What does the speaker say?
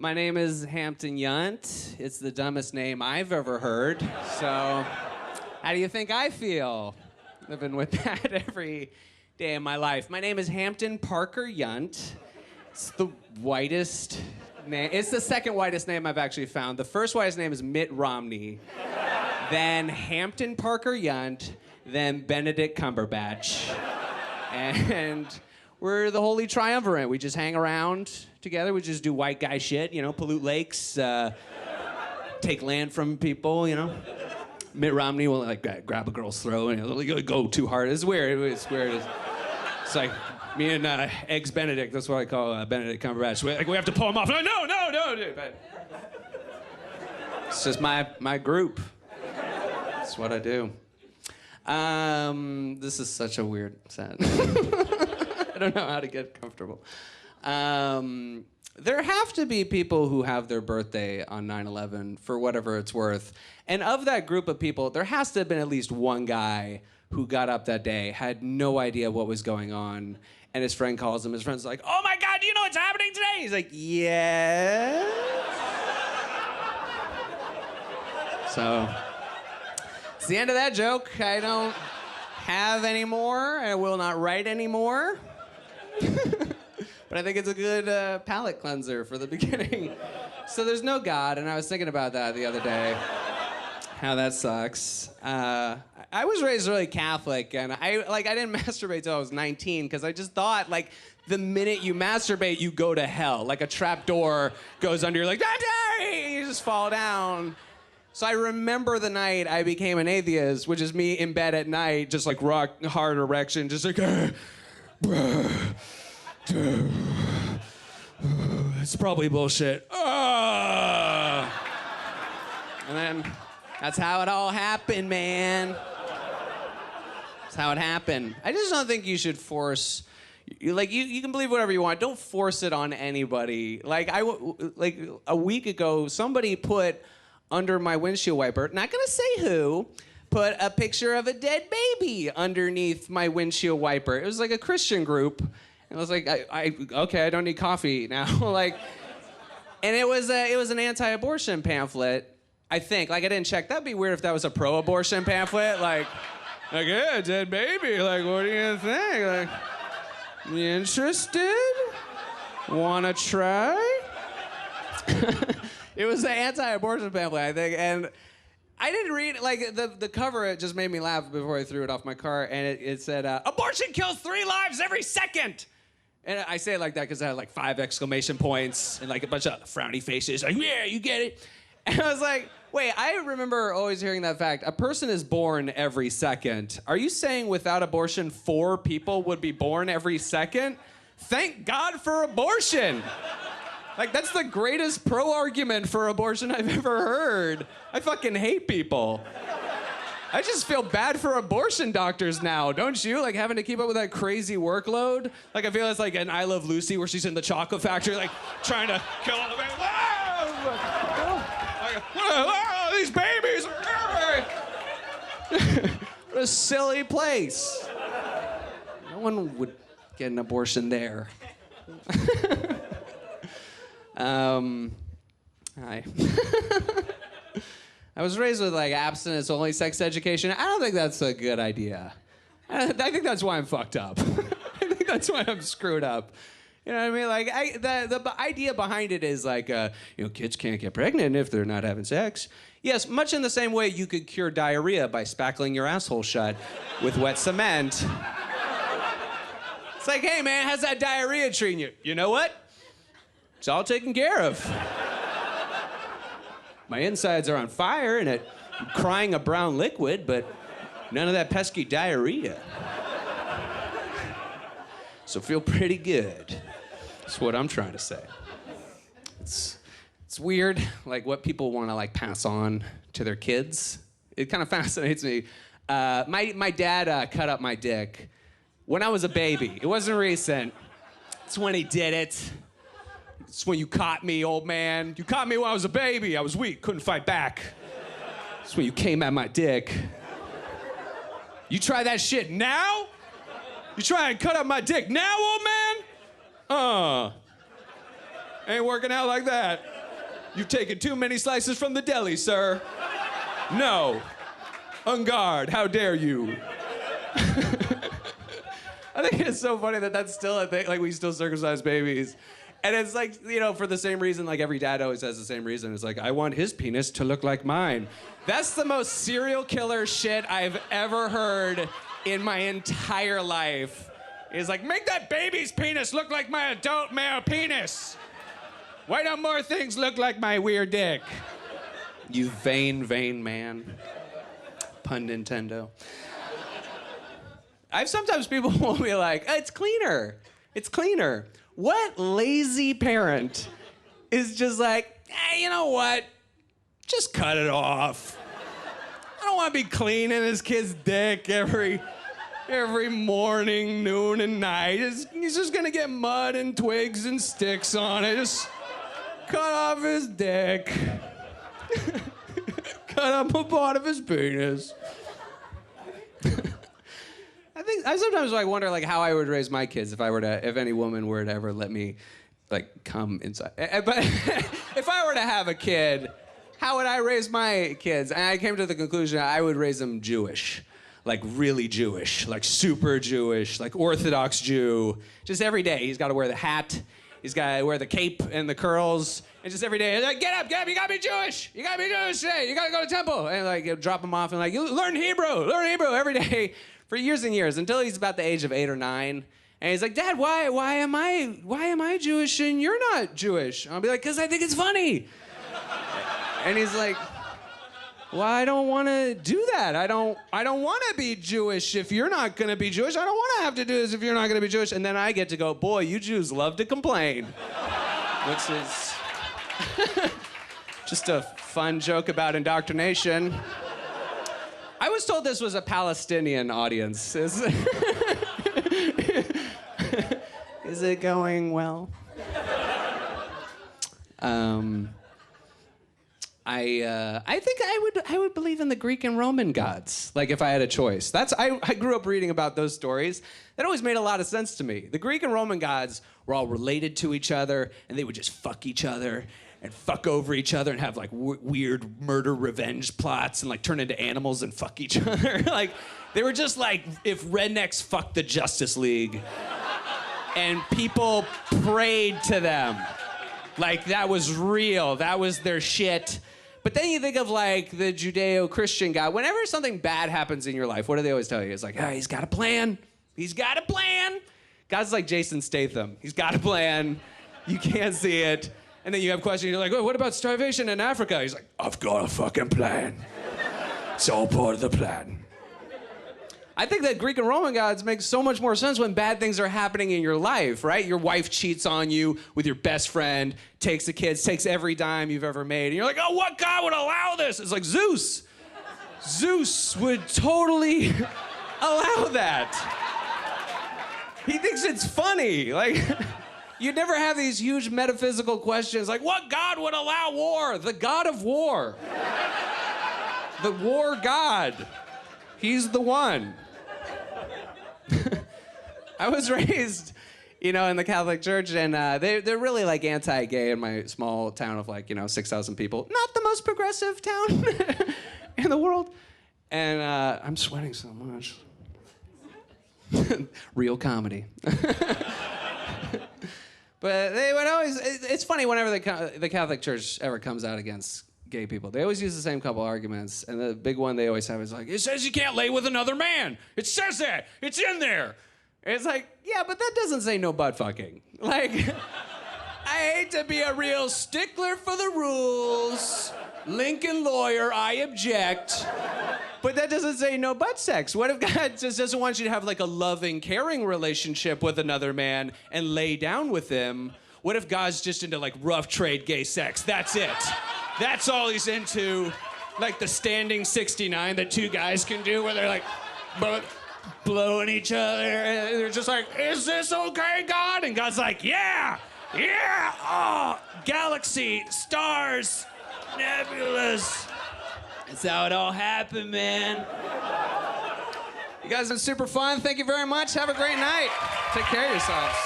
My name is Hampton Yunt. It's the dumbest name I've ever heard. So, how do you think I feel? Living with that every day of my life. My name is Hampton Parker Yunt. It's the whitest name. It's the second whitest name I've actually found. The first whitest name is Mitt Romney. Then Hampton Parker Yunt. Then Benedict Cumberbatch. And we're the Holy Triumvirate. We just hang around together. We just do white guy shit, pollute lakes, take land from people, Mitt Romney will grab a girl's throat and he'll go too hard. It's weird. It's weird. It's like me and Eggs Benedict. That's what I call Benedict Cumberbatch. We have to pull him off. No, dude. But it's just my group. That's what I do. This is such a weird set. I don't know how to get comfortable. There have to be people who have their birthday on 9/11 for whatever it's worth. And of that group of people, there has to have been at least one guy who got up that day, had no idea what was going on, and his friend calls him. His friend's like, "Oh my God, do you know what's happening today?" He's like, "Yeah." So, it's the end of that joke. I don't have any more. I will not write anymore. But I think it's a good palate cleanser for the beginning. So there's no God, and I was thinking about that the other day. How that sucks. I was raised really Catholic, and I didn't masturbate till I was 19 because I just thought the minute you masturbate, you go to hell. Like a trap door goes under, you're like, "I'm dying!" You just fall down. So I remember the night I became an atheist, which is me in bed at night, just rock hard erection, just it's probably bullshit. And then that's how it all happened, man. That's how it happened. I just don't think you should force. You can believe whatever you want. Don't force it on anybody. A week ago, somebody put under my windshield wiper, not gonna say who, put a picture of a dead baby underneath my windshield wiper. It was like a Christian group. And I was like, okay, I don't need coffee now. And it was an anti-abortion pamphlet, I think. I didn't check. That'd be weird if that was a pro-abortion pamphlet. Yeah, dead baby. What do you think? You interested? Wanna try? It was an anti-abortion pamphlet, I think, and I didn't read the cover. It just made me laugh before I threw it off my car, and it said, "Abortion kills 3 lives every second." And I say it like that because I had 5 exclamation points and a bunch of frowny faces. Yeah, you get it. And I was like, wait, I remember always hearing that fact. A person is born every second. Are you saying without abortion, 4 people would be born every second? Thank God for abortion. That's the greatest pro-argument for abortion I've ever heard. I fucking hate people. I just feel bad for abortion doctors now, don't you? Having to keep up with that crazy workload. I feel it's like an I Love Lucy where she's in the chocolate factory, trying to kill all the babies. Whoa, these babies! What a silly place. No one would get an abortion there. Hi. I was raised with abstinence only sex education. I don't think that's a good idea. I think that's why I'm fucked up. I think that's why I'm screwed up. You know what I mean? The idea behind it is kids can't get pregnant if they're not having sex. Yes, much in the same way you could cure diarrhea by spackling your asshole shut with wet cement. It's hey man, how's that diarrhea treating you? You know what? It's all taken care of. My insides are on fire and I'm crying a brown liquid, but none of that pesky diarrhea. So feel pretty good. That's what I'm trying to say. It's weird, what people want to pass on to their kids. It kind of fascinates me. My dad cut up my dick when I was a baby. It wasn't recent. It's when he did it. It's when you caught me, old man. You caught me when I was a baby. I was weak, couldn't fight back. It's when you came at my dick. You try that shit now? You try and cut up my dick now, old man? Ain't working out like that. You've taken too many slices from the deli, sir. No. En garde, how dare you? I think it's so funny that that's still a thing, like we still circumcise babies. And it's like, you know, for the same reason, like every dad always has the same reason. It's like, I want his penis to look like mine. That's the most serial killer shit I've ever heard in my entire life. It's like, make that baby's penis look like my adult male penis. Why don't more things look like my weird dick? You vain man. Pun Nintendo. Sometimes people will be like, it's cleaner. It's cleaner. What lazy parent is just like, hey, you know what? Just cut it off. I don't want to be cleaning his kid's dick every morning, noon, and night. He's just gonna get mud and twigs and sticks on it. Just cut off his dick. Cut up a part of his penis. I sometimes like wonder like how I would raise my kids if any woman were to ever let me like come inside. But if I were to have a kid, how would I raise my kids? And I came to the conclusion I would raise them Jewish. Like really Jewish, like super Jewish, like Orthodox Jew. Just every day, he's got to wear the hat, he's got to wear the cape and the curls, and just every day, like, get up, you gotta be Jewish, you gotta be Jewish today, you gotta go to temple, and like drop him off and like, you learn Hebrew every day for years and years until he's about the age of 8 or 9, and he's like, Dad, why am I Jewish and you're not Jewish? And I'll be like, because I think it's funny, and he's like, well, I don't want to do that. I don't want to be Jewish if you're not going to be Jewish. I don't want to have to do this if you're not going to be Jewish. And then I get to go, boy, you Jews love to complain. Which is just a fun joke about indoctrination. I was told this was a Palestinian audience. Is it going well? I think I would believe in the Greek and Roman gods, like if I had a choice. I grew up reading about those stories. That always made a lot of sense to me. The Greek and Roman gods were all related to each other, and they would just fuck each other and fuck over each other and have like weird murder revenge plots and like turn into animals and fuck each other. Like they were just like if rednecks fucked the Justice League and people prayed to them. Like that was real. That was their shit. But then you think of like the Judeo-Christian God. Whenever something bad happens in your life, what do they always tell you? It's like, he's got a plan. He's got a plan. God's like Jason Statham. He's got a plan. You can't see it. And then you have questions. You're like, what about starvation in Africa? He's like, I've got a fucking plan. It's all part of the plan. I think that Greek and Roman gods make so much more sense when bad things are happening in your life, right? Your wife cheats on you with your best friend, takes the kids, takes every dime you've ever made. And you're like, oh, what God would allow this? It's like Zeus. Zeus would totally allow that. He thinks it's funny. Like, you'd never have these huge metaphysical questions like, what God would allow war? The God of war. The war God. He's the one. I was raised, in the Catholic Church, and they're really like anti-gay in my small town of 6,000 people. Not the most progressive town in the world. And I'm sweating so much. Real comedy. But they would always, it's funny whenever the Catholic Church ever comes out against gay people. They always use the same couple arguments, and the big one they always have is like, it says you can't lay with another man. It says that. It's in there. And it's like, yeah, but that doesn't say no butt fucking. Like, I hate to be a real stickler for the rules. Lincoln lawyer, I object. But that doesn't say no butt sex. What if God just doesn't want you to have like a loving, caring relationship with another man and lay down with him? What if God's just into like rough trade gay sex? That's it. That's all he's into. Like the standing 69 that two guys can do where they're like blowing each other. And they're just like, is this okay, God? And God's like, yeah, oh, galaxy, stars, nebulas. That's how it all happened, man. You guys have been super fun. Thank you very much. Have a great night. Take care of yourselves.